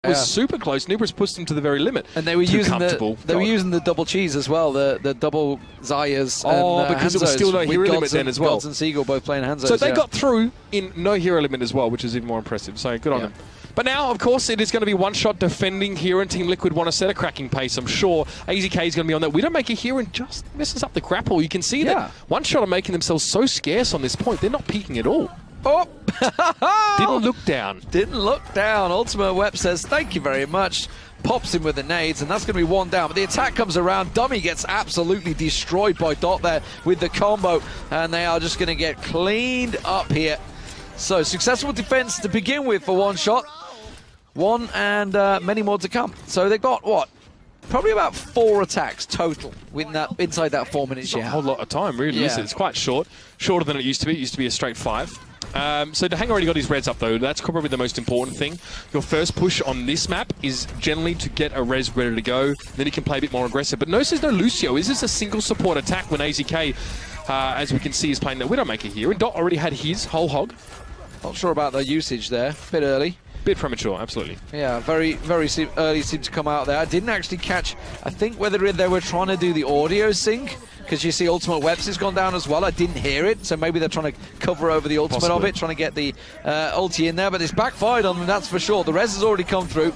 It was super close. Nubris pushed them to the very limit. And they were using the double cheese as well, the double Zayas. Oh, and, because it was still no hero limit then as well. Gods and Seagull both playing Hanzos. So they got through in no hero limit as well, which is even more impressive. So good on them. But now, of course, it is going to be one-shot defending here, and Team Liquid want to set a cracking pace, I'm sure. AZK is going to be on that. We don't make it here and just messes up the grapple. You can see that one-shot are making themselves so scarce on this point. They're not peeking at all. Oh! Didn't look down. Didn't look down. Ultimate Web says, thank you very much. Pops him with the nades, and that's going to be one down. But the attack comes around. Dummy gets absolutely destroyed by Dot there with the combo, and they are just going to get cleaned up here. So, successful defense to begin with for one shot. One and many more to come. So they've got, what? Probably about 4 attacks total inside that 4 minutes. Not a whole lot of time, really, is it? It's quite short. Shorter than it used to be. It used to be a straight 5. So Dahang already got his reds up, though. That's probably the most important thing. Your first push on this map is generally to get a res ready to go. Then you can play a bit more aggressive. But notice there's no Lucio. Is this a single support attack when AZK, as we can see, is playing the Widowmaker here? And Dot already had his whole hog. Not sure about the usage there. Bit early. Bit premature, absolutely. Yeah, very early seemed to come out there. I didn't actually catch, I think, whether they were trying to do the audio sync, because you see Ultimate Webs has gone down as well. I didn't hear it, so maybe they're trying to cover over the ultimate of it, trying to get the ulti in there, but it's backfired on them, that's for sure. The res has already come through.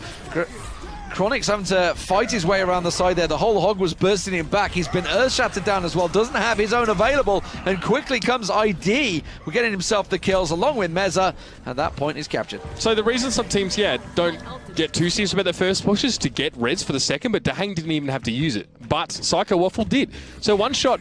Chronic's having to fight his way around the side there. The whole hog was bursting him back. He's been earth shattered down as well. Doesn't have his own available. And quickly comes ID. We're getting himself the kills along with Meza. At that point, he's captured. So the reason some teams, don't get too serious about their first push is to get reds for the second, but Dahang didn't even have to use it. But Psycho Waffle did. So one shot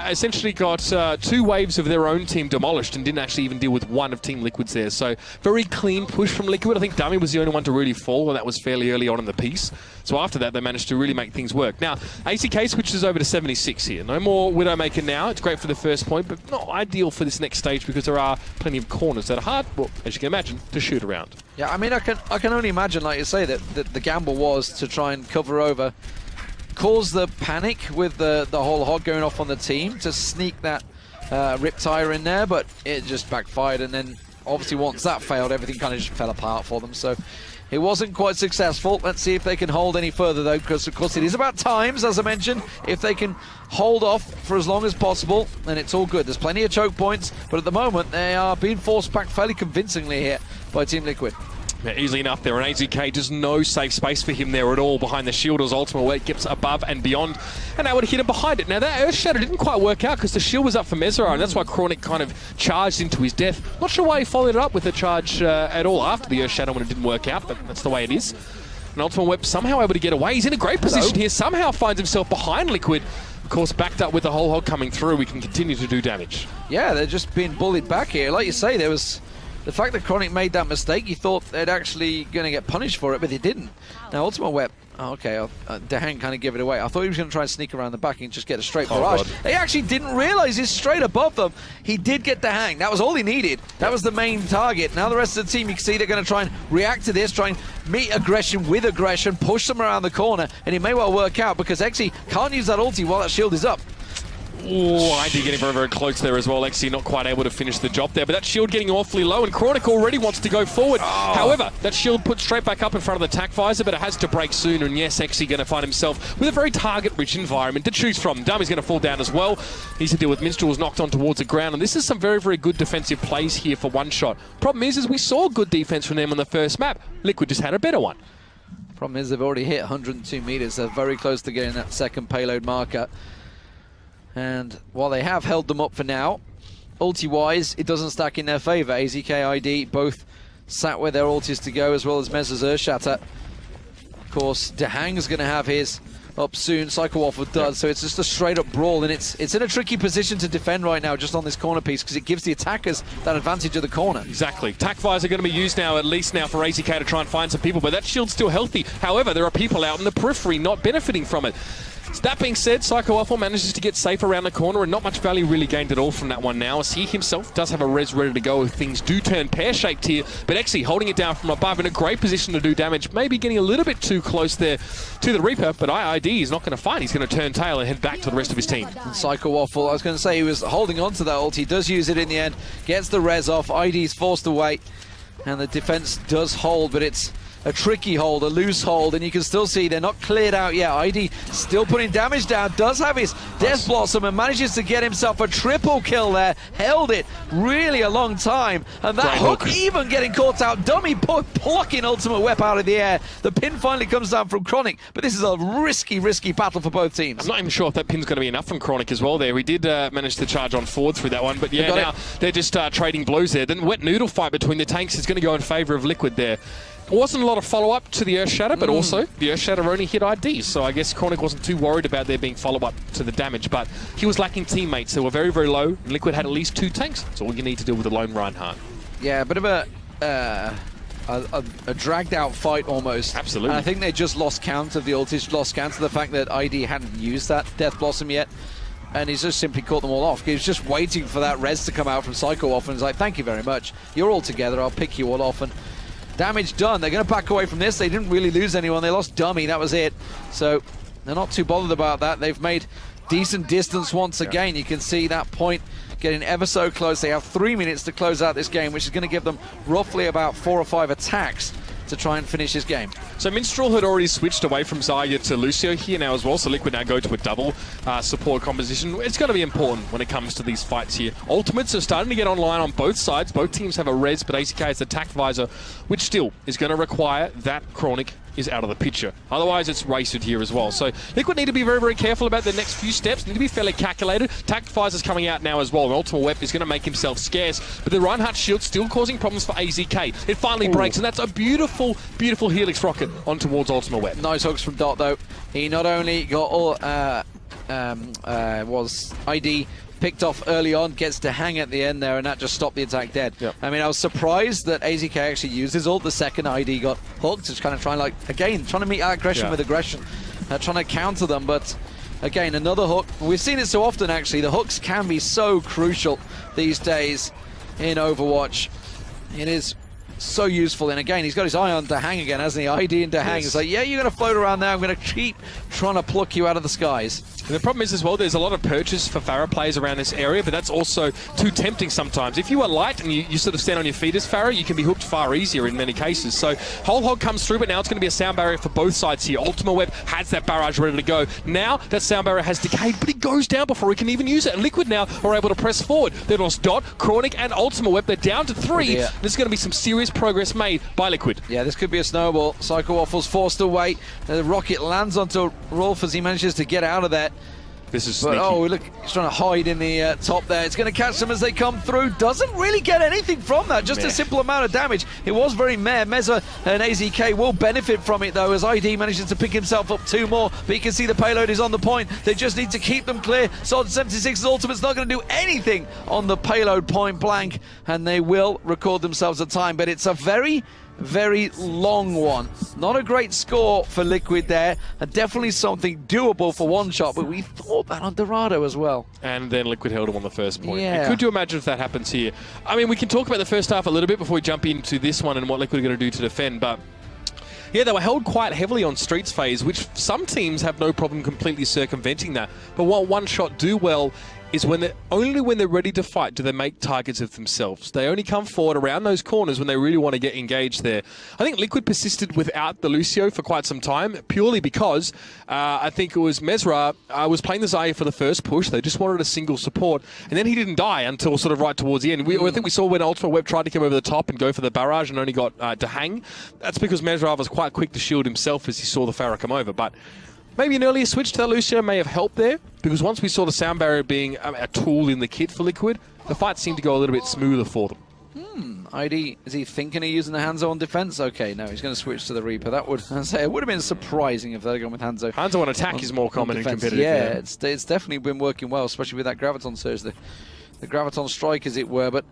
essentially got 2 waves of their own team demolished and didn't actually even deal with one of Team Liquid's there. So very clean push from Liquid. I think Dummy was the only one to really fall, and that was fairly early on in the piece. So after that, they managed to really make things work. Now, ACK switches over to 76 here. No more Widowmaker now. It's great for the first point, but not ideal for this next stage because there are plenty of corners that are hard, well, as you can imagine, to shoot around. Yeah, I mean, I can only imagine, like you say, that the gamble was to try and cover over, cause the panic with the whole hog going off on the team to sneak that Riptire in there, but it just backfired, and then obviously once that failed, everything kind of just fell apart for them. So it wasn't quite successful. Let's see if they can hold any further, though, because of course it is about times, as I mentioned. If they can hold off for as long as possible, then it's all good. There's plenty of choke points, but at the moment they are being forced back fairly convincingly here by Team Liquid. Yeah, easily enough there, and AZK, just no safe space for him there at all behind the shield as Ultimate Weight gets above and beyond, and that would hit him behind it. Now that Earth Shatter didn't quite work out because the shield was up for Mezra, and that's why Chronic kind of charged into his death. Not sure why he followed it up with a charge at all after the Earth Shatter when it didn't work out, but that's the way it is. And Ultimate Web somehow able to get away. He's in a great position here, somehow finds himself behind Liquid. Of course, backed up with the whole hog coming through, we can continue to do damage. Yeah, they're just being bullied back here. Like you say, there was the fact that Chronic made that mistake, you thought they'd actually going to get punished for it, but they didn't. Now, Ultimate Web, Dahang kind of give it away. I thought he was going to try and sneak around the back and just get a straight barrage. They actually didn't realize he's straight above them. He did get Dahang. That was all he needed. That was the main target. Now the rest of the team, you can see they're going to try and react to this, try and meet aggression with aggression, push them around the corner, and it may well work out because Exi can't use that ulti while that shield is up. Oh, ID getting very, very close there as well. Exi not quite able to finish the job there, but that shield getting awfully low, and Chronic already wants to go forward. However, that shield put straight back up in front of the attack visor, but it has to break soon, and yes, Exi going to find himself with a very target-rich environment to choose from. Dummy's going to fall down as well. Needs to deal with Minstrels knocked on towards the ground, and this is some very, very good defensive plays here for one shot. Problem is we saw good defense from them on the first map. Liquid just had a better one. Problem is they've already hit 102 meters. They're very close to getting that second payload marker. And while they have held them up for now, ulti-wise, it doesn't stack in their favor. AZK, ID, both sat where their ultis to go, as well as Mez's Earthshatter. Of course, Dahang's going to have his up soon. Psycho Waffle does, so it's just a straight-up brawl, and it's in a tricky position to defend right now, just on this corner piece, because it gives the attackers that advantage of the corner. Exactly. Attack fires are going to be used now, at least now, for AZK to try and find some people, but that shield's still healthy. However, there are people out in the periphery not benefiting from it. That being said, Psycho Waffle manages to get safe around the corner, and not much value really gained at all from that one now, as he himself does have a res ready to go if things do turn pear-shaped here. But Exi holding it down from above in a great position to do damage, maybe getting a little bit too close there to the Reaper, but ID is not going to fight. He's going to turn tail and head back to the rest of his team. And Psycho Waffle, I was going to say he was holding on to that ult. He does use it in the end, gets the res off, ID's forced away, and the defense does hold, but it's a tricky hold, a loose hold, and you can still see they're not cleared out yet. ID still putting damage down, does have his Death Blossom and manages to get himself a triple kill there. Held it really a long time, and that hook even getting caught out. Dummy plucking Ultimate Whip out of the air. The pin finally comes down from Chronic, but this is a risky battle for both teams. I'm not even sure if that pin's going to be enough from Chronic as well there. We did manage to charge on forward through that one, but yeah, now they're just trading blows there. The wet noodle fight between the tanks is going to go in favour of Liquid there. There wasn't a lot of follow-up to the Earth Shatter, but also the Earth Shatter only hit ID, so I guess Chronic wasn't too worried about there being follow-up to the damage, but he was lacking teammates who were very, very low, and Liquid had at least 2 tanks. That's all you need to do with the lone Reinhardt. Yeah, a bit of a dragged-out fight almost. Absolutely. And I think they just lost count of the ultis, lost count of the fact that ID hadn't used that Death Blossom yet. And he's just simply caught them all off. He was just waiting for that res to come out from Psycho off, and he's like, thank you very much. You're all together, I'll pick you all off. And damage done. They're going to back away from this. They didn't really lose anyone. They lost Dummy, that was it. So they're not too bothered about that. They've made decent distance once again. You can see that point getting ever so close. They have 3 minutes to close out this game, which is going to give them roughly about 4 or 5 attacks to try and finish his game. So Minstrel had already switched away from Zarya to Lucio here now as well, so Liquid now go to a double support composition. It's going to be important when it comes to these fights here. Ultimates are starting to get online on both sides. Both teams have a res, but ACK has the attack visor, which still is going to require that Chronic is out of the picture. Otherwise, it's wasted here as well. So Liquid need to be very, very careful about their next few steps. Need to be fairly calculated. Attack visor's coming out now as well. An Ultimate Whip is going to make himself scarce, but the Reinhardt shield still causing problems for AZK. It finally breaks, and that's a beautiful, beautiful Helix rocket on towards Ultimate Whip. Nice hooks from Dot, though. He not only got all was ID picked off early on, gets to hang at the end there, and that just stopped the attack dead. Yep. I mean, I was surprised that AZK actually used his ult the second ID got hooked. Just kind of trying, like, again, trying to meet aggression with aggression, trying to counter them, but again, another hook. We've seen it so often, actually. The hooks can be so crucial these days in Overwatch. It is so useful, and again, he's got his eye on to hang again, hasn't he? ID into hang. It's like, yeah, you're going to float around there. I'm going to keep trying to pluck you out of the skies. And the problem is as well, there's a lot of purchase for Pharah players around this area, but that's also too tempting sometimes. If you are light and you sort of stand on your feet as Pharah, you can be hooked far easier in many cases. So Whole Hog comes through, but now it's going to be a sound barrier for both sides here. Ultimate Web has that barrage ready to go. Now that sound barrier has decayed, but it goes down before he can even use it. And Liquid now are able to press forward. They've lost Dot, Chronic, and Ultimate Web. They're down to 3. There's going to be some serious progress made by Liquid. Yeah, this could be a snowball. Psycho Waffles forced away. The rocket lands onto Rolf as he manages to get out of that. This is sneaky. But, oh, look, he's trying to hide in the top there. It's going to catch them as they come through. Doesn't really get anything from that. Just a simple amount of damage. It was very meh. Meza and AZK will benefit from it, though, as ID manages to pick himself up 2 more. But you can see the payload is on the point. They just need to keep them clear. Solid 76's ultimate's not going to do anything on the payload point blank. And they will record themselves a time. But it's a very long one. Not a great score for Liquid there, and definitely something doable for one shot, but we thought that on Dorado as well. And then Liquid held him on the first point. Yeah. And could you imagine if that happens here? I mean, we can talk about the first half a little bit before we jump into this one and what Liquid are going to do to defend, but yeah, they were held quite heavily on Streets phase, which some teams have no problem completely circumventing that. But what one shot do well is only when they're ready to fight do they make targets of themselves. They only come forward around those corners when they really want to get engaged there. I think Liquid persisted without the Lucio for quite some time, purely because I think it was Mesra was playing the Zarya for the first push. They just wanted a single support, and then he didn't die until sort of right towards the end. I think we saw when Ultimate Web tried to come over the top and go for the barrage and only got to hang. That's because Mesra was quite quick to shield himself as he saw the Pharah come over, but maybe an earlier switch to that Lucio may have helped there, because once we saw the sound barrier being a tool in the kit for Liquid, the fight seemed to go a little bit smoother for them. ID, is he thinking of using the Hanzo on defense? Okay, no, he's going to switch to the Reaper. That would, I'd say, it would have been surprising if they'd gone with Hanzo. Hanzo on attack is more common in competitive. Yeah, it's definitely been working well, especially with that Graviton Surge, the Graviton Strike, as it were. But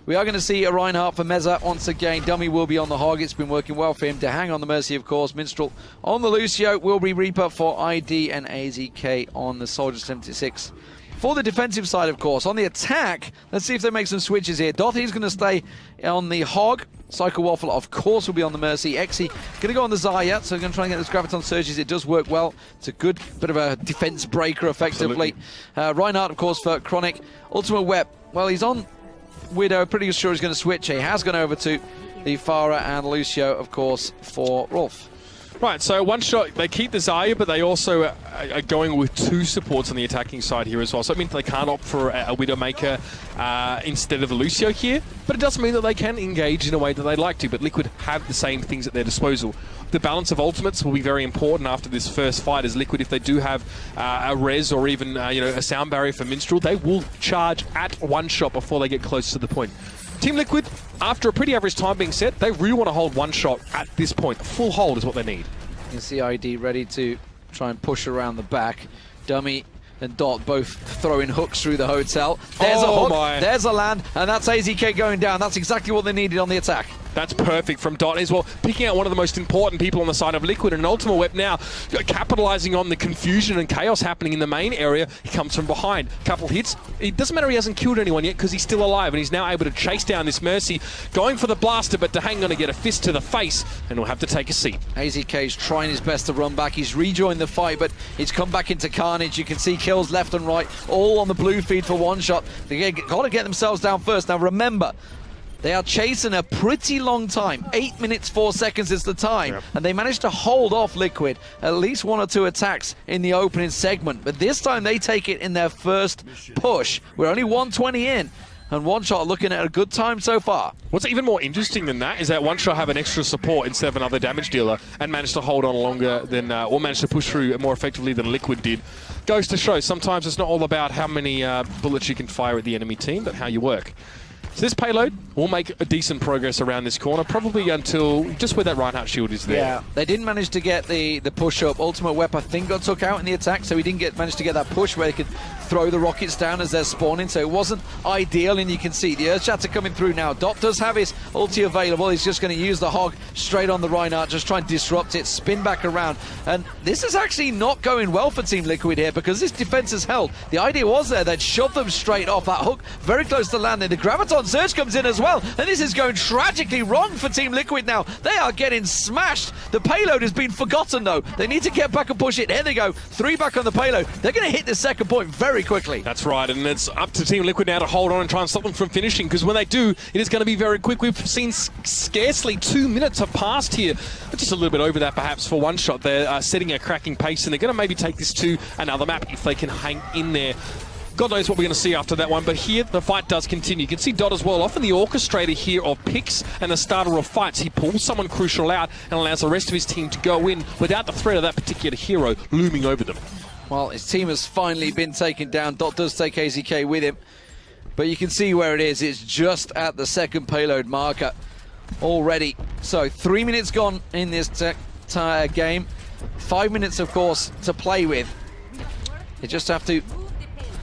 we are going to see a Reinhardt for Meza once again. Dummy will be on the Hog. It's been working well for him to hang on the Mercy, of course. Minstrel on the Lucio will be Reaper for ID, and AZK on the Soldier 76. For the defensive side, of course, on the attack, let's see if they make some switches here. Dotty's going to stay on the Hog. Psycho Waffle, of course, will be on the Mercy. Exy going to go on the Zarya, so going to try and get those Graviton Surges. It does work well. It's a good bit of a defense breaker, effectively. Reinhardt, of course, for Chronic. Ultimate Web, well, he's on Widow. Pretty sure he's going to switch. He has gone over to the Farah and Lucio, of course, for Rolf. Right, so one shot, they keep the Zarya, but they also are going with 2 supports on the attacking side here as well. So it means they can't opt for a Widowmaker instead of a Lucio here, but it doesn't mean that they can engage in a way that they'd like to. But Liquid have the same things at their disposal. The balance of ultimates will be very important after this first fight, as Liquid, if they do have a res or even a sound barrier for Minstrel, they will charge at one shot before they get close to the point. Team Liquid, after a pretty average time being set, they really want to hold one shot at this point. Full hold is what they need. You can see ID ready to try and push around the back. Dummy and Dot both throwing hooks through the hotel. There's a hook, there's a land, and that's AZK going down. That's exactly what they needed on the attack. That's perfect from Dot as well, picking out one of the most important people on the side of Liquid, and Ultimate Web now capitalizing on the confusion and chaos happening in the main area. He comes from behind, couple hits. It doesn't matter he hasn't killed anyone yet because he's still alive, and he's now able to chase down this Mercy, going for the blaster, but Dahang going to get a fist to the face, and will have to take a seat. AZK's trying his best to run back. He's rejoined the fight, but he's come back into carnage. You can see kills left and right, all on the blue feed for one shot. They got to get themselves down first. Now remember, they are chasing a pretty long time. 8 minutes, 4 seconds is the time. And they managed to hold off Liquid at least 1 or 2 attacks in the opening segment. But this time they take it in their first push. We're only 120 in. And One Shot looking at a good time so far. What's even more interesting than that is that One Shot have an extra support instead of another damage dealer and managed to hold on longer than, or managed to push through more effectively than Liquid did. Goes to show, sometimes it's not all about how many bullets you can fire at the enemy team, but how you work. So this payload will make a decent progress around this corner, probably until just where that Reinhardt shield is there. Yeah, they didn't manage to get the push up. Ultimate Web, I think, got took out in the attack, so he didn't manage to get that push where they could throw the rockets down as they're spawning, so it wasn't ideal, and you can see the Earth Shatter coming through now. Dot does have his ulti available. He's just going to use the hog straight on the Reinhardt, just try and disrupt it, spin back around. And this is actually not going well for Team Liquid here because this defense is held. The idea was there, they'd shove them straight off that hook, very close to landing. The Graviton Surge comes in as well, and this is going tragically wrong for Team Liquid now. They are getting smashed. The payload has been forgotten though. They need to get back and push it. Here they go, 3 back on the payload. They're going to hit the second point very quickly. That's right, and it's up to Team Liquid now to hold on and try and stop them from finishing, because when they do, it is going to be very quick. We've seen scarcely 2 minutes have passed here, but just a little bit over that perhaps for One Shot. They're setting a cracking pace, and they're going to maybe take this to another map if they can hang in there. God knows what we're going to see after that one, but here the fight does continue. You can see Dot as well, often the orchestrator here of picks and the starter of fights. He pulls someone crucial out and allows the rest of his team to go in without the threat of that particular hero looming over them. Well, his team has finally been taken down. Dot does take AZK with him, but you can see where it is. It's just at the second payload marker already. So 3 minutes gone in this game. 5 minutes, of course, to play with. You just have to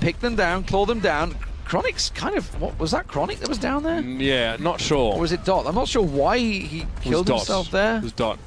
pick them down, claw them down. Chronic's kind of, what was that, Chronic that was down there? Yeah, not sure. Or was it Dot? I'm not sure why he killed himself there. It was Dot.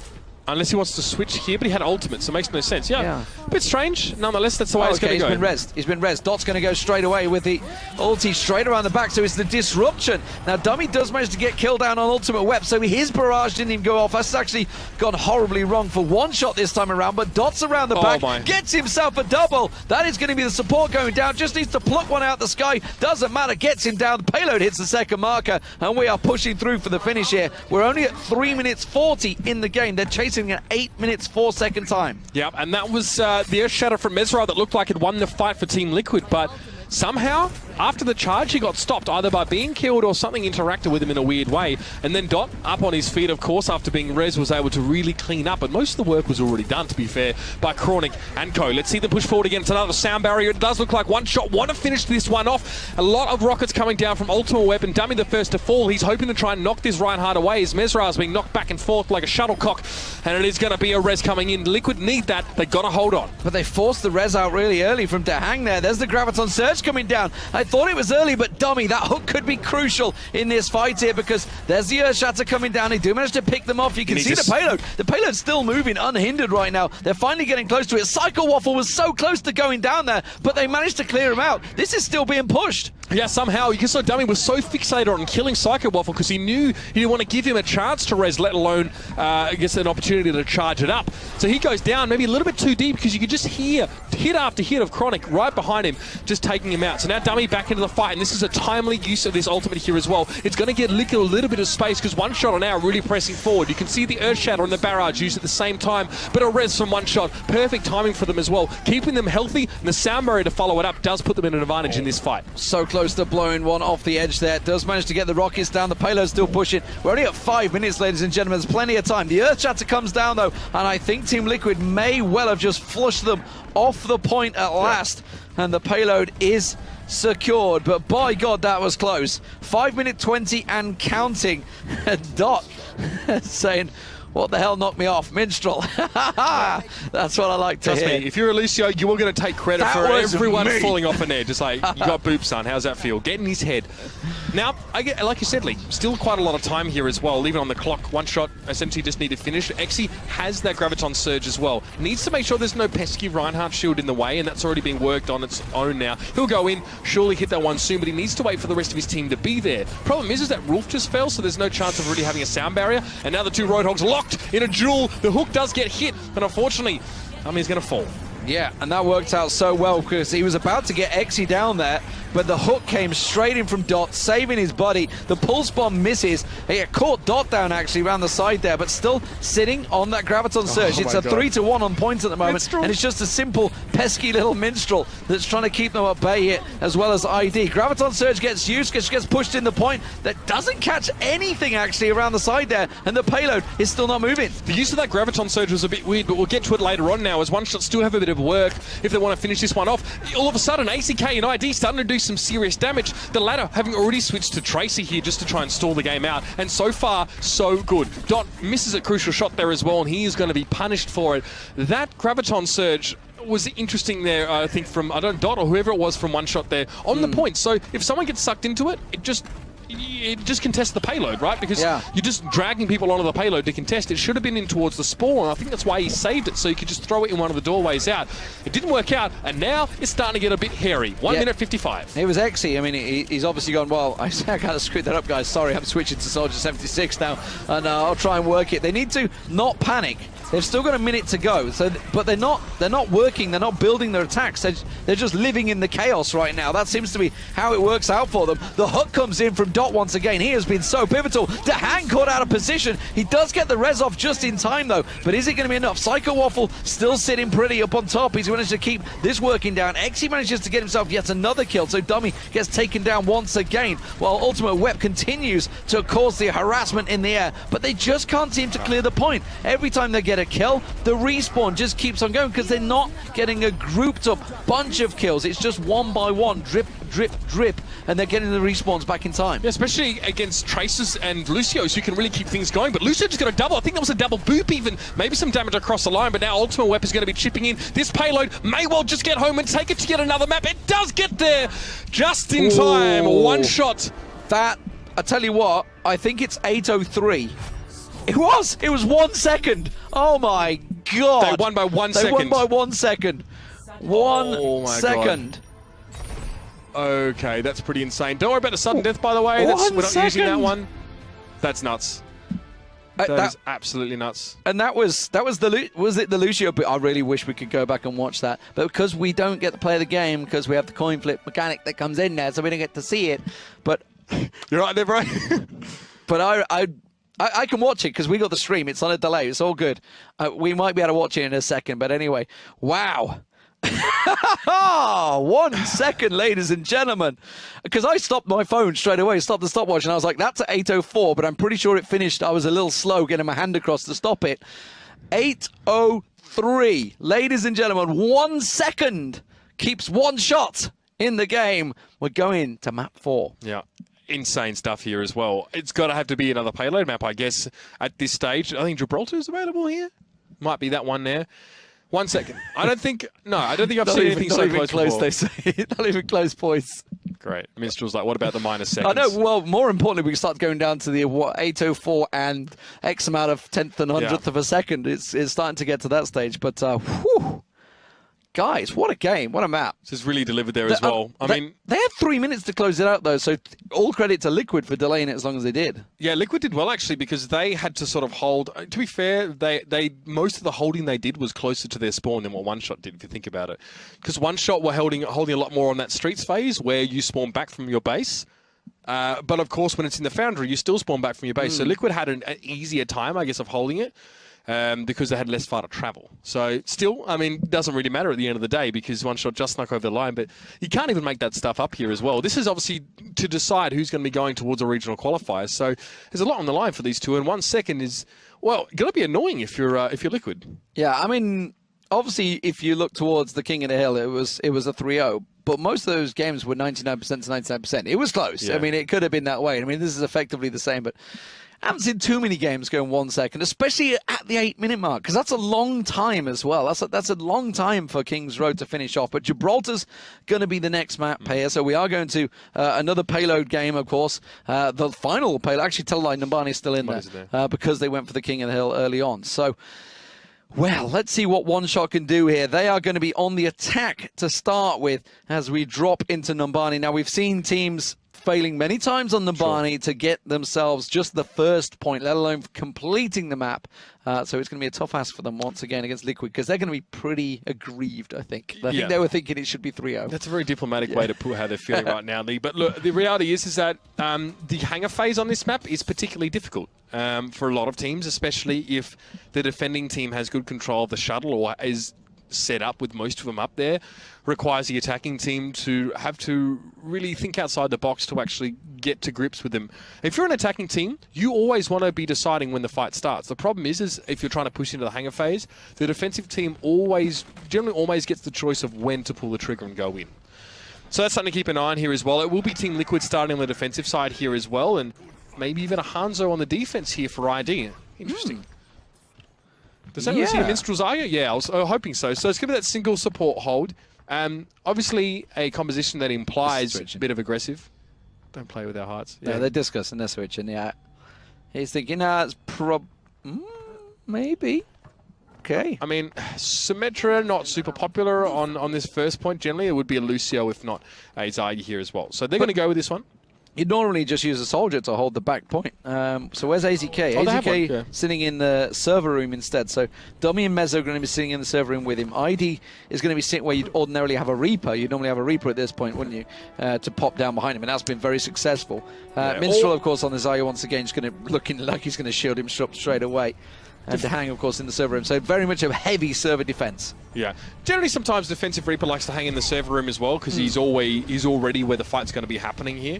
Unless he wants to switch here, but he had ultimate, so it makes no sense. Yeah. A bit strange. Nonetheless, that's the way it's going to go. He's been rezzed. Dot's going to go straight away with the ulti straight around the back, so it's the disruption. Now, Dummy does manage to get killed down on Ultimate Web, so his barrage didn't even go off. That's actually gone horribly wrong for One Shot this time around, but Dot's around the back, gets himself a double. That is going to be the support going down. Just needs to pluck one out the sky. Doesn't matter. Gets him down. The payload hits the second marker, and we are pushing through for the finish here. We're only at 3 minutes 40 in the game. They're chasing at 8 minutes 4 second time. Yep, and that was the Earth Shatter from Mesra that looked like it won the fight for Team Liquid, but somehow, after the charge, he got stopped, either by being killed or something interacted with him in a weird way. And then Dot, up on his feet, of course, after being res, was able to really clean up. But most of the work was already done, to be fair, by Chronic and co. Let's see them push forward again. It's another sound barrier. It does look like One Shot want to finish this one off. A lot of rockets coming down from Ultimate Weapon. Dummy the first to fall. He's hoping to try and knock this Reinhardt away as Mesra is being knocked back and forth like a shuttlecock. And it is going to be a res coming in. Liquid need that. They've got to hold on. But they forced the res out really early from Dahang there. There's the Graviton Surge coming down. I thought it was early, but Dummy, that hook could be crucial in this fight here because there's the Earth Shatter coming down. They do manage to pick them off. You can see the payload. The payload's still moving unhindered right now. They're finally getting close to it. Psycho Waffle was so close to going down there, but they managed to clear him out. This is still being pushed. Yeah, somehow. You saw Dummy was so fixated on killing Psycho Waffle because he knew he didn't want to give him a chance to res, let alone, I guess, an opportunity to charge it up. So he goes down maybe a little bit too deep because you could just hear hit after hit of Chronic right behind him, just taking him out. So now Dummy back into the fight, and this is a timely use of this ultimate here as well. It's going to get Liquor a little bit of space because One Shot are now really pressing forward. You can see the Earth Shatter and the Barrage used at the same time, but a res from One Shot. Perfect timing for them as well. Keeping them healthy, and the Sound Barrier to follow it up does put them in an advantage in this fight. So close to blowing one off the edge there. Does manage to get the rockets down. The payload's still pushing. We're only at 5 minutes, ladies and gentlemen. There's plenty of time. The Earth Shatter comes down, though, and I think Team Liquid may well have just flushed them off the point at last. And the payload is secured, but by God, that was close. 5 minute 20 and counting. Dot saying, what the hell knocked me off? Minstrel. That's what I like to hear. Trust me, if you're a Lucio, you are going to take credit for everyone falling off an edge. It's like, you got boop, son. How's that feel? Get in his head. Now, like you said, Lee, still quite a lot of time here as well. Leaving on the clock, One Shot essentially just need to finish. Exi has that Graviton Surge as well. Needs to make sure there's no pesky Reinhardt shield in the way, and that's already been worked on its own now. He'll go in, surely hit that one soon, but he needs to wait for the rest of his team to be there. Problem is that Rolf just fell, so there's no chance of really having a sound barrier. And now the two Roadhogs locked in a duel. The hook does get hit, but unfortunately, he's going to fall. Yeah, and that worked out so well because he was about to get Exi down there, but the hook came straight in from Dot, saving his buddy. The pulse bomb misses. He caught Dot down actually around the side there, but still sitting on that Graviton Surge. It's a 3-1 on points at the moment, Minstrel. And it's just a simple, pesky little Minstrel that's trying to keep them at bay here, as well as ID. Graviton Surge gets used, gets pushed in the point that doesn't catch anything actually around the side there, and the payload is still not moving. The use of that Graviton Surge was a bit weird, but we'll get to it later on now, as One Shot still have a bit of work if they want to finish this one off. All of a sudden, ACK and ID starting to do some serious damage. The latter having already switched to Tracer here just to try and stall the game out, and so far, so good. Dot misses a crucial shot there as well, and he is going to be punished for it. That Graviton Surge was interesting there, I think, from, Dot or whoever it was from One Shot there on the point. So if someone gets sucked into it, it just contests the payload, right? Because you're just dragging people onto the payload to contest. It should have been in towards the spawn. I think that's why he saved it, so you could just throw it in one of the doorways out. It didn't work out, and now it's starting to get a bit hairy. 1 minute 55. It was Exi. I mean, he's obviously gone, well, I kind of screwed that up, guys. Sorry, I'm switching to Soldier 76 now, and I'll try and work it. They need to not panic. They've still got a minute to go, but they're not working, they're not building their attacks, they're just living in the chaos right now. That seems to be how it works out for them. The hook comes in from Dot once again. He has been so pivotal. DeHaan caught out of position. He does get the res off just in time though, but is it going to be enough? Psycho Waffle still sitting pretty up on top. He's managed to keep this working down. Exi manages to get himself yet another kill, so Dummy gets taken down once again, while Ultimate Web continues to cause the harassment in the air, but they just can't seem to clear the point. Every time they get a kill, the respawn just keeps on going because they're not getting a grouped up bunch of kills. It's just one by one, drip, drip, drip, and they're getting the respawns back in time. Yeah, especially against Tracers and Lucios, who can really keep things going. But Lucio just got a double. I think that was a double boop even. Maybe some damage across the line, but now Ultimate Web is going to be chipping in. This payload may well just get home and take it to yet another map. It does get there just in time. One shot. That, I tell you what, I think it's 8:03. It was 1 second. Oh my God. They won by 1 second. They won by 1 second. One second. God. Okay, that's pretty insane. Don't worry about the sudden death, by the way. We're not using that one. That's nuts. That is absolutely nuts. And was it the Lucio bit? I really wish we could go back and watch that. But because we don't get to play the game, because we have the coin flip mechanic that comes in there, so we don't get to see it. But you're right there, bro. But I can watch it because we got the stream. It's on a delay. It's all good. We might be able to watch it in a second. But anyway, wow. 1 second, ladies and gentlemen. Because I stopped my phone straight away, stopped the stopwatch, and I was like, that's at 8:04, but I'm pretty sure it finished. I was a little slow getting my hand across to stop it. 8:03. Ladies and gentlemen, 1 second keeps one shot in the game. We're going to map 4. Yeah. Insane stuff here as well. It's got to have to be another payload map, I guess, at this stage. I think Gibraltar is available here. Might be that one there. 1 second. I don't think I've seen anything so close before. They say. Not even close points. Great. Minstrel's like, what about the minus seconds? I know. Well, more importantly, we can start going down to the 8:04 and X amount of 10th and 100th of a second. It's starting to get to that stage. But, whew. guys, what a game. What a map. This is really delivered there as well. I mean, they had 3 minutes to close it out, though, so all credit to Liquid for delaying it as long as they did. Yeah, Liquid did well, actually, because they had to sort of hold. To be fair, they most of the holding they did was closer to their spawn than what One Shot did, if you think about it. Because One Shot were holding a lot more on that Streets phase, where you spawn back from your base. But, of course, when it's in the Foundry, you still spawn back from your base. So Liquid had an easier time, I guess, of holding it. Because they had less far to travel. So still, I mean, doesn't really matter at the end of the day because One Shot just snuck over the line, but you can't even make that stuff up here as well. This is obviously to decide who's going to be going towards a regional qualifier. So there's a lot on the line for these two, and 1 second is, well, going to be annoying if you're Liquid. Yeah, I mean, obviously, if you look towards the King of the Hill, it was a 3-0. But most of those games were 99% to 99%. It was close. Yeah. I mean, it could have been that way. I mean, this is effectively the same, but I haven't seen too many games go in 1 second, especially at the 8-minute mark, because that's a long time as well. That's a long time for King's Road to finish off. But Gibraltar's going to be the next map payer, so we are going to another payload game, of course. The final payload, actually, Teleline Numbani's still in there because they went for the King of the Hill early on. So, well, let's see what One Shot can do here. They are going to be on the attack to start with as we drop into Numbani. Now, we've seen teams failing many times on Numbani to get themselves just the first point, let alone completing the map. So it's going to be a tough ask for them once again against Liquid because they're going to be pretty aggrieved, I think. I think they were thinking it should be 3-0. That's a very diplomatic way to put how they're feeling right now, Lee. But look, the reality is that the hangar phase on this map is particularly difficult for a lot of teams, especially if the defending team has good control of the shuttle or is set up with most of them up there. Requires the attacking team to have to really think outside the box to actually get to grips with them. If you're an attacking team, you always want to be deciding when the fight starts. The problem is if you're trying to push into the hangar phase, the defensive team generally always gets the choice of when to pull the trigger and go in. So that's something to keep an eye on here as well. It will be Team Liquid starting on the defensive side here as well, and maybe even a Hanzo on the defense here for ID. Interesting. Does that see a Minstrel's Aya? Yeah, I was hoping so. So it's going to be that single support hold. Obviously, a composition that implies a bit of aggressive. Don't play with our hearts. Yeah, they're discussing, they're switching, yeah. He's thinking, it's maybe. Okay. I mean, Symmetra, not super popular on this first point. Generally, it would be a Lucio, if not a Zaya here as well. So they're going to go with this one. You'd normally just use a soldier to hold the back point. So where's AZK? AZK sitting in the server room instead. So Dummy and Mezzo are going to be sitting in the server room with him. ID is going to be sitting where you'd ordinarily have a Reaper. You'd normally have a Reaper at this point, wouldn't you? To pop down behind him. And that's been very successful. Minstrel, of course, on the Zaya once again, is going to looking like he's going to shield him straight away. And to hang, of course, in the server room. So very much a heavy server defense. Yeah. Generally, sometimes defensive Reaper likes to hang in the server room as well because he's already where the fight's going to be happening here.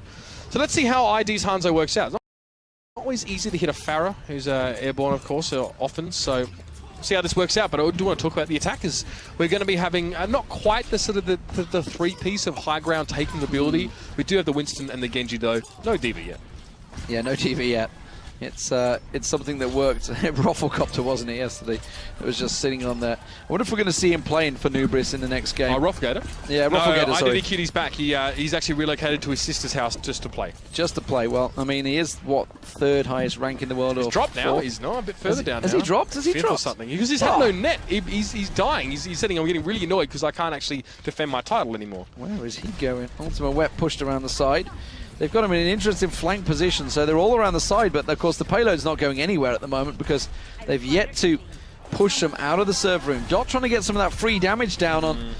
So let's see how ID's Hanzo works out. It's not always easy to hit a Farah, who's airborne, of course, often. So see how this works out. But I do want to talk about the attackers. We're going to be having not quite the sort of the three-piece of high ground taking ability. We do have the Winston and the Genji, though. No Diva yet. Yeah, no Diva yet. It's something that worked. Rafflecopter, wasn't it, yesterday? It was just sitting on there. I wonder if we're going to see him playing for Nubris in the next game. Oh, Rafflegator? Yeah, Rafflegator, sorry. IDD Cuties back. He's actually relocated to his sister's house just to play. Just to play. Well, I mean, he is, what, third highest rank in the world? He's dropped now. He's not a bit further down now. Has he dropped? Has he dropped? Or something. Because he's had no net. He's dying. He's saying, I'm getting really annoyed because I can't actually defend my title anymore. Where is he going? Ultima Wet pushed around the side. They've got him in an interesting flank position, so they're all around the side, but of course the payload's not going anywhere at the moment because they've yet to push them out of the server room. Dot trying to get some of that free damage down on,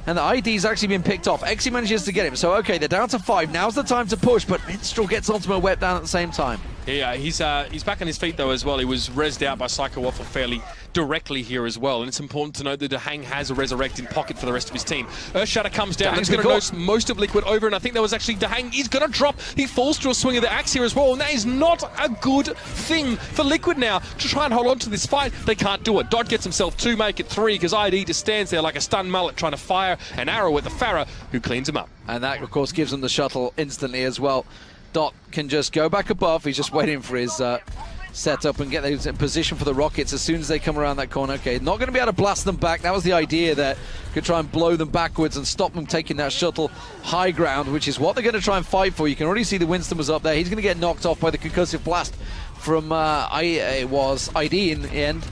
and the ID's actually been picked off. Exi manages to get him, so okay, they're down to 5. Now's the time to push, but Minstrel gets Ultimate Wet down at the same time. Yeah, he's back on his feet though as well. He was rezzed out by Psycho Waffle fairly directly here as well, and it's important to note that Dahang has a Resurrect in pocket for the rest of his team. Earthshatter comes down, and it's going to nose most of Liquid over, and I think that was actually Dahang. He's going to drop. He falls to a swing of the axe here as well, and that is not a good thing for Liquid now to try and hold on to this fight. They can't do it. Dot gets himself 2, make it 3, because ID just stands there like a stunned mullet trying to fire an arrow at the Farah, who cleans him up. And that, of course, gives him the shuttle instantly as well. Dot can just go back above. He's just waiting for his setup and get those in position for the rockets as soon as they come around that corner. Okay, not going to be able to blast them back. That was the idea there. Could try and blow them backwards and stop them taking that shuttle high ground, which is what they're going to try and fight for. You can already see the Winston was up there. He's going to get knocked off by the concussive blast from it was ID in the end.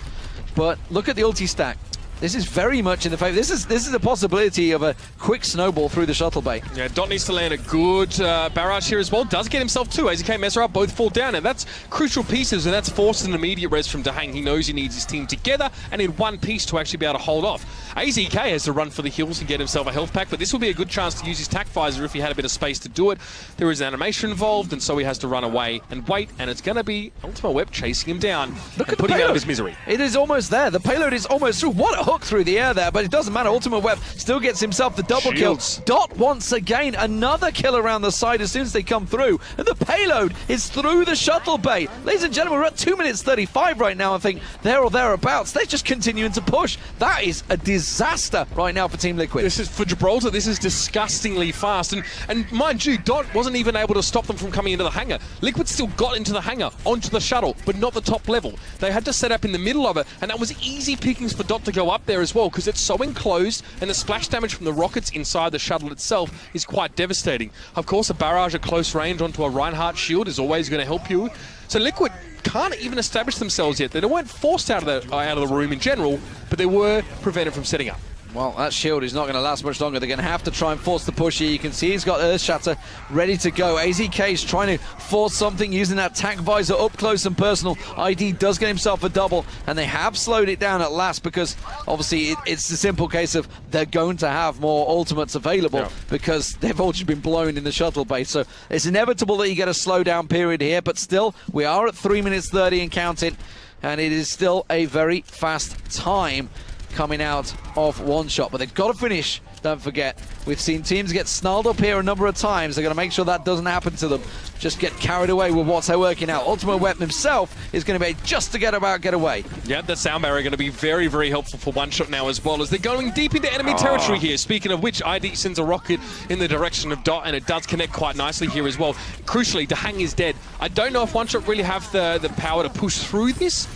But look at the ulti stack. This is very much in the favor. This is a possibility of a quick snowball through the shuttle bay. Yeah, Dot needs to land a good barrage here as well. Does get himself two. AZK, Mesra both fall down, and that's crucial pieces, and that's forced an immediate res from Dahang. He knows he needs his team together and in one piece to actually be able to hold off. AZK has to run for the hills and get himself a health pack, but this will be a good chance to use his tac visor if he had a bit of space to do it. There is an animation involved, and so he has to run away and wait, and it's going to be Ultimate Web chasing him down and putting him out of his misery. It is almost there. The payload is almost through. What a hook through the air there, but it doesn't matter. Ultimate Web still gets himself the double kill. Dot once again, another kill around the side as soon as they come through. And the payload is through the shuttle bay. Ladies and gentlemen, we're at 2 minutes 35 right now, I think, there or thereabouts. They're just continuing to push. That is a disaster right now for Team Liquid. This is, for Gibraltar, this is disgustingly fast. And mind you, Dot wasn't even able to stop them from coming into the hangar. Liquid still got into the hangar, onto the shuttle, but not the top level. They had to set up in the middle of it, and that was easy pickings for Dot to go up there as well, because it's so enclosed, and the splash damage from the rockets inside the shuttle itself is quite devastating. Of course, a barrage at close range onto a Reinhardt shield is always going to help you. So Liquid can't even establish themselves yet. They weren't forced out of the room in general, but they were prevented from setting up. Well, that shield is not going to last much longer. They're going to have to try and force the push here. You can see he's got Earth Shatter ready to go. AZK is trying to force something using that tac visor up close and personal. ID does get himself a double, and they have slowed it down at last because obviously it's the simple case of they're going to have more ultimates available because they've all just been blown in the shuttle base. So it's inevitable that you get a slowdown period here, but still, we are at 3 minutes 30 and counting, and it is still a very fast time coming out of one shot, but they've got to finish. Don't forget, we've seen teams get snarled up here a number of times. They're going to make sure that doesn't happen to them. Just get carried away with what's they're working out. Ultimate Weapon himself is going to be just to get away. Yeah, the sound barrier going to be very, very helpful for one shot now as well, as they're going deep into enemy territory here. Speaking of which, ID sends a rocket in the direction of Dot, and it does connect quite nicely here as well. Crucially, Dahang is dead. I don't know if one shot really have the power to push through this.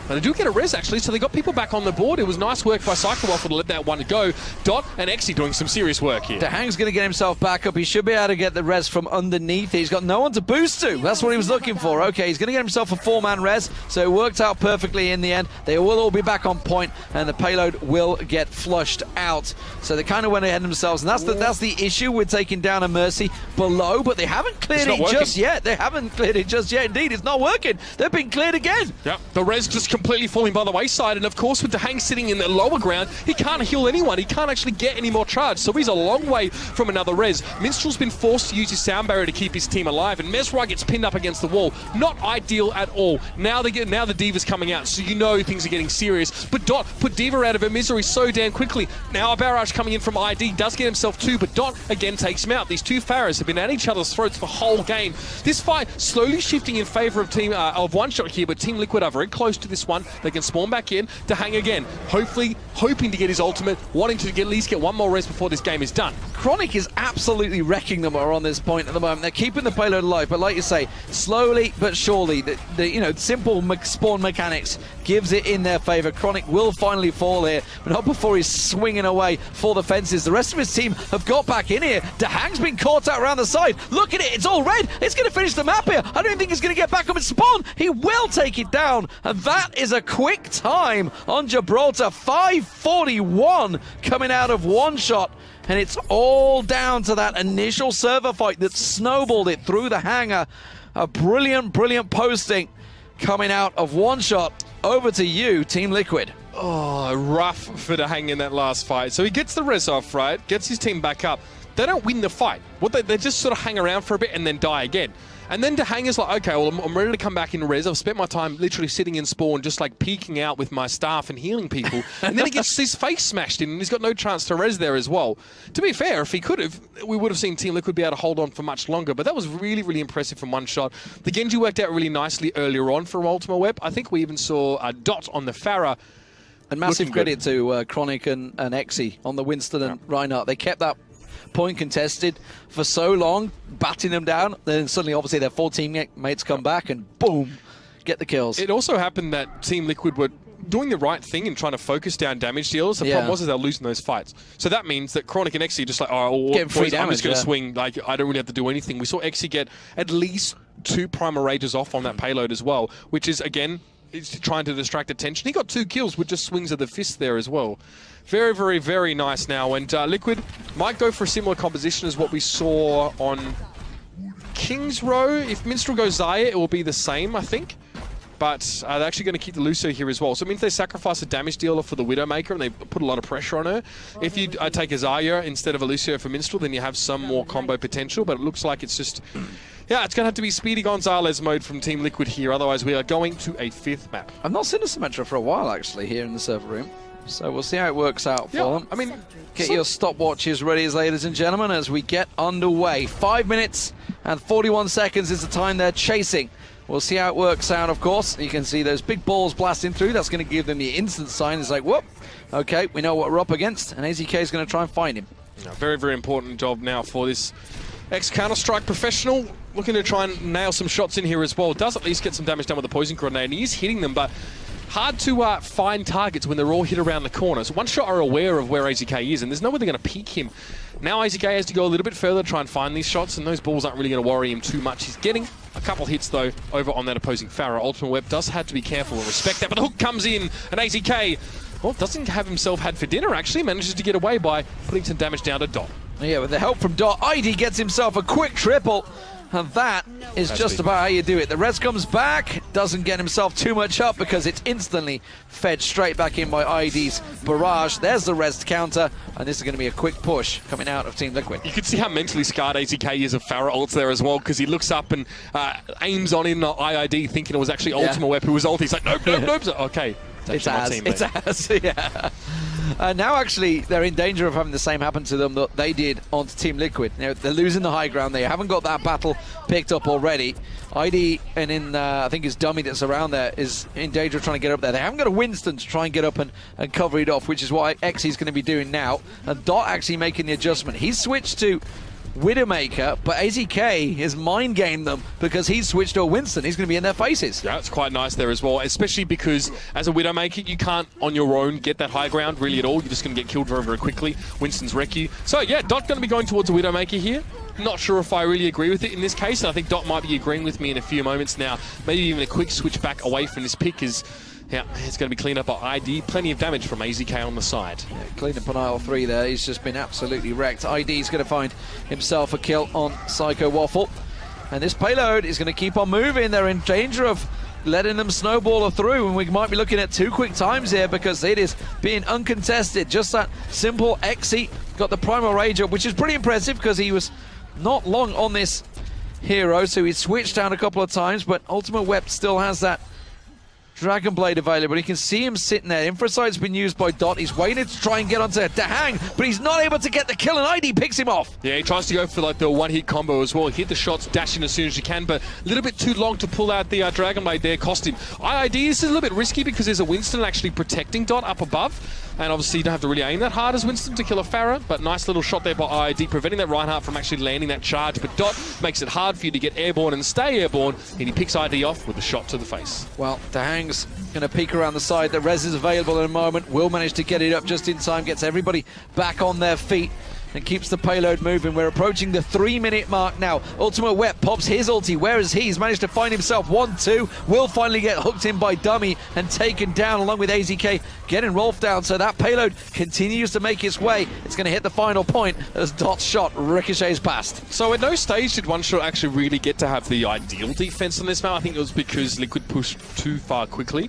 But they do get a res, actually, so they got people back on the board. It was nice work by Waffle to let that one go. Dot and Exy doing some serious work here. Dahang's going to get himself back up. He should be able to get the res from underneath. He's got no one to boost to. That's what he was looking for. Okay, he's going to get himself a 4-man res, so it worked out perfectly in the end. They will all be back on point, and the payload will get flushed out. So they kind of went ahead themselves, and that's the issue with taking down a Mercy below, but they haven't cleared it just yet. They haven't cleared it just yet. Indeed, it's not working. They've been cleared again. Yep, the res just completely falling by the wayside, and of course with Dahang sitting in the lower ground, he can't heal anyone. He can't actually get any more charge, so he's a long way from another res. Minstrel's been forced to use his sound barrier to keep his team alive, and Mesra gets pinned up against the wall. Not ideal at all. Now the Diva's coming out, so you know things are getting serious. But Dot put Diva out of her misery so damn quickly. Now a barrage coming in from ID, does get himself two, but Dot again takes him out. These two Pharaohs have been at each other's throats the whole game. This fight slowly shifting in favor of one shot here, but Team Liquid are very close to this one. They can spawn back in. Dahang again, hopefully hoping to get his ultimate, wanting to at least get one more rest before this game is done. Chronic is absolutely wrecking them on this point at the moment. They're keeping the payload alive, but like you say, slowly but surely, the simple spawn mechanics gives it in their favor. Chronic will finally fall here, but not before he's swinging away for the fences. The rest of his team have got back in here. Dahang's been caught out around the side. Look at it, it's all red. It's going to finish the map here. I don't think he's going to get back up and spawn. He will take it down, and that is a quick time on Gibraltar. 5:41 coming out of one shot. And it's all down to that initial server fight that snowballed it through the hangar. A brilliant, brilliant posting coming out of one shot. Over to you, Team Liquid. Oh, rough for Dahang in that last fight. So he gets the res off, right? Gets his team back up. They don't win the fight. They just sort of hang around for a bit and then die again. And then Dahang is like, okay, well, I'm ready to come back in res. I've spent my time literally sitting in spawn, just like peeking out with my staff and healing people. And then he gets his face smashed in, and he's got no chance to res there as well. To be fair, if he could have, we would have seen Team Liquid be able to hold on for much longer. But that was really, really impressive from one shot. The Genji worked out really nicely earlier on for Ultimate Web. I think we even saw a Dot on the Pharah. And massive credit to Chronic and Exy on the Winston and Reinhardt. They kept that point contested for so long, batting them down. Then suddenly, obviously, their 4 teammates come back and boom, get the kills. It also happened that Team Liquid were doing the right thing and trying to focus down damage deals. The problem was they're losing those fights. So that means that Chronic and Exy are just like, oh, getting free boys, damage, I'm just going to swing. Like, I don't really have to do anything. We saw Exy get at least 2 Primal Rages off on that payload as well, which is, again, is trying to distract attention. He got 2 kills with just swings of the fist there as well. Very, very, very nice now. And Liquid might go for a similar composition as what we saw on King's Row. If Minstrel goes Zaya, it will be the same, I think. But they're actually going to keep the Lucio here as well. So it means they sacrifice a damage dealer for the Widowmaker and they put a lot of pressure on her. If you take a Zaya instead of a Lucio for Minstrel, then you have some more combo potential. But it looks like it's just... Yeah, it's going to have to be Speedy Gonzalez mode from Team Liquid here. Otherwise, we are going to a 5th map. I've not seen a Symmetra for a while, actually, here in the server room. So we'll see how it works out for them. I mean... Get your stopwatches ready, ladies and gentlemen, as we get underway. 5 minutes and 41 seconds is the time they're chasing. We'll see how it works out, of course. You can see those big balls blasting through. That's going to give them the instant sign. It's like, whoop, okay, we know what we're up against. And AZK is going to try and find him. Yeah, very, very important job now for this ex-Counter-Strike professional. Looking to try and nail some shots in here as well. Does at least get some damage done with the poison grenade. And he is hitting them, but hard to find targets when they're all hit around the corner. So One Shot are aware of where AZK is, and there's nowhere they're going to peek him. Now AZK has to go a little bit further to try and find these shots, and those balls aren't really going to worry him too much. He's getting a couple hits, though, over on that opposing Pharah. Ultimate Web does have to be careful and respect that, but the hook comes in, and AZK, well, doesn't have himself had for dinner, actually. Manages to get away by putting some damage down to Dot. Yeah, with the help from Dot, ID gets himself a quick triple. And that is just about how you do it. The Rez comes back, doesn't get himself too much up because it's instantly fed straight back in by ID's barrage. There's the Rez counter, and this is going to be a quick push coming out of Team Liquid. You can see how mentally scarred AZK is of Pharah ults there as well, because he looks up and aims on in IID thinking it was actually Ultimate Web who was ult. He's like, nope, nope, nope. So, okay. It's as, yeah. Now, actually, they're in danger of having the same happen to them that they did onto Team Liquid. They're losing the high ground. They haven't got that battle picked up already. ID and I think his dummy that's around there is in danger of trying to get up there. They haven't got a Winston to try and get up and cover it off, which is what Xy's going to be doing now. And Dot actually making the adjustment. He's switched to Widowmaker, but AZK has mind gamed them because he's switched to a Winston. He's going to be in their faces. Yeah, it's quite nice there as well, especially because as a Widowmaker, you can't on your own get that high ground really at all. You're just going to get killed very, very quickly. Winston's wreck you. So yeah, Dot going to be going towards a Widowmaker here. Not sure if I really agree with it in this case. I think Dot might be agreeing with me in a few moments now. Maybe even a quick switch back away from this pick is... Yeah, it's going to be cleaned up by ID. Plenty of damage from AZK on the side. Yeah, cleaned up on aisle 3 there. He's just been absolutely wrecked. ID's going to find himself a kill on Psycho Waffle. And this payload is going to keep on moving. They're in danger of letting them snowball through. And we might be looking at 2 quick times here because it is being uncontested. Just that simple. Xy got the Primal Rage up, which is pretty impressive because he was not long on this hero. So he switched down a couple of times, but Ultimate Web still has that Dragon Blade available. You can see him sitting there. Infrasight's been used by Dot. He's waiting to try and get onto Dahang, but he's not able to get the kill, and ID picks him off. Yeah, he tries to go for like the one-hit combo as well. Hit the shots, dash in as soon as you can, but a little bit too long to pull out the Dragon Blade there. Cost him. IID is a little bit risky because there's a Winston actually protecting Dot up above. And obviously you don't have to really aim that hard as Winston to kill a Pharah, but nice little shot there by IID, preventing that Reinhardt from actually landing that charge. But Dot makes it hard for you to get airborne and stay airborne, and he picks ID off with a shot to the face. Well, Dahang's going to peek around the side. The Rez is available in a moment. Will manage to get it up just in time, gets everybody back on their feet and keeps the payload moving. We're approaching the 3-minute mark now. Ultimate Web pops his ulti. Where is he? He's managed to find himself 1-2. Will finally get hooked in by Dummy and taken down along with AZK getting Rolf down. So that payload continues to make its way. It's going to hit the final point as Dot's shot ricochets past. So at no stage did One Shot actually really get to have the ideal defense on this map. I think it was because Liquid pushed too far quickly.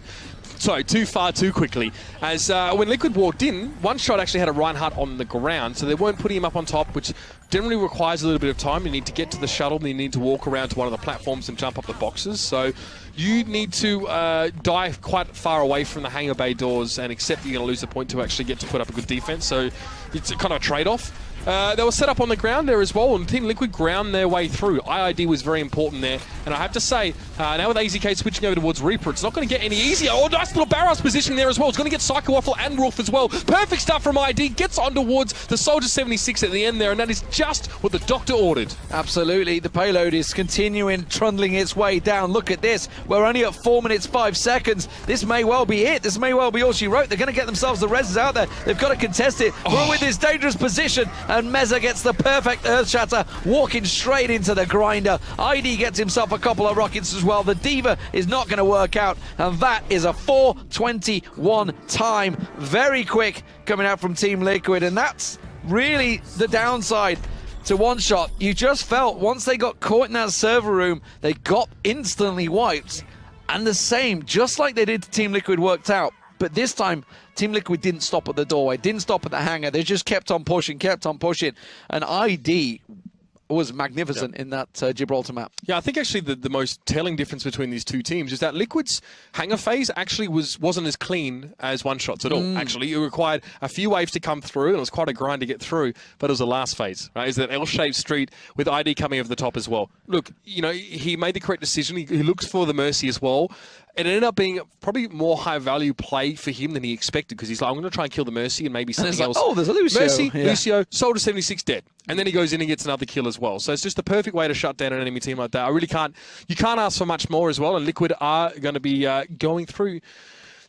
Sorry, too far too quickly. As when Liquid walked in, One Shot actually had a Reinhardt on the ground, so they weren't putting him up on top, which generally requires a little bit of time. You need to get to the shuttle, and you need to walk around to one of the platforms and jump up the boxes. So you need to dive quite far away from the hangar bay doors and accept that you're going to lose the point to actually get to put up a good defense. So it's kind of a trade-off. They were set up on the ground there as well, and Team Liquid ground their way through. IID was very important there, and I have to say, now with AZK switching over towards Reaper, it's not going to get any easier. Oh, nice little Barrows positioning there as well. It's going to get Psycho Waffle and Rolf as well. Perfect stuff from ID, gets on towards the Soldier 76 at the end there, and that is just what the Doctor ordered. Absolutely, the payload is continuing, trundling its way down. Look at this, we're only at 4 minutes 5 seconds. This may well be it. This may well be all she wrote. They're going to get themselves the reses out there. They've got to contest it. We're with this dangerous position. and Meza gets the perfect Earth Shatter, walking straight into the grinder. ID gets himself a couple of rockets as well. The Diva is not going to work out, and that is a 4:21 time. Very quick coming out from Team Liquid, and that's really the downside to One Shot. You just felt once they got caught in that server room, they got instantly wiped. And the same, just like they did to Team Liquid, worked out. But this time, Team Liquid didn't stop at the doorway, didn't stop at the hangar. They just kept on pushing. And ID was magnificent in that Gibraltar map. Yeah, I think actually the most telling difference between these two teams is that Liquid's hangar phase actually wasn't as clean as One Shot's at all. Actually, it required a few waves to come through, and it was quite a grind to get through, but it was the last phase, right? Is that L-shaped street with ID coming over the top as well. Look, you know, he made the correct decision. He looks for the Mercy as well. It ended up being probably more high-value play for him than he expected, because he's like, I'm going to try and kill the Mercy and maybe something else. Oh, there's a Lucio. Mercy, Lucio, Soldier 76 dead. And then he goes in and gets another kill as well. So it's just the perfect way to shut down an enemy team like that. I really can't, you can't ask for much more as well. And Liquid are going to be going through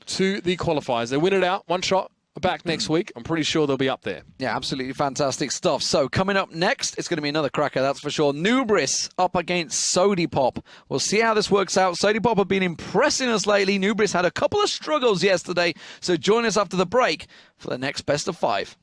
to the qualifiers. They win it out, One Shot. Back next week. I'm pretty sure they'll be up there. Yeah, absolutely fantastic stuff. So coming up next, it's going to be another cracker, that's for sure. Nubris up against Sodipop. We'll see how this works out. Sodipop have been impressing us lately. Nubris had a couple of struggles yesterday. So join us after the break for the next best of 5.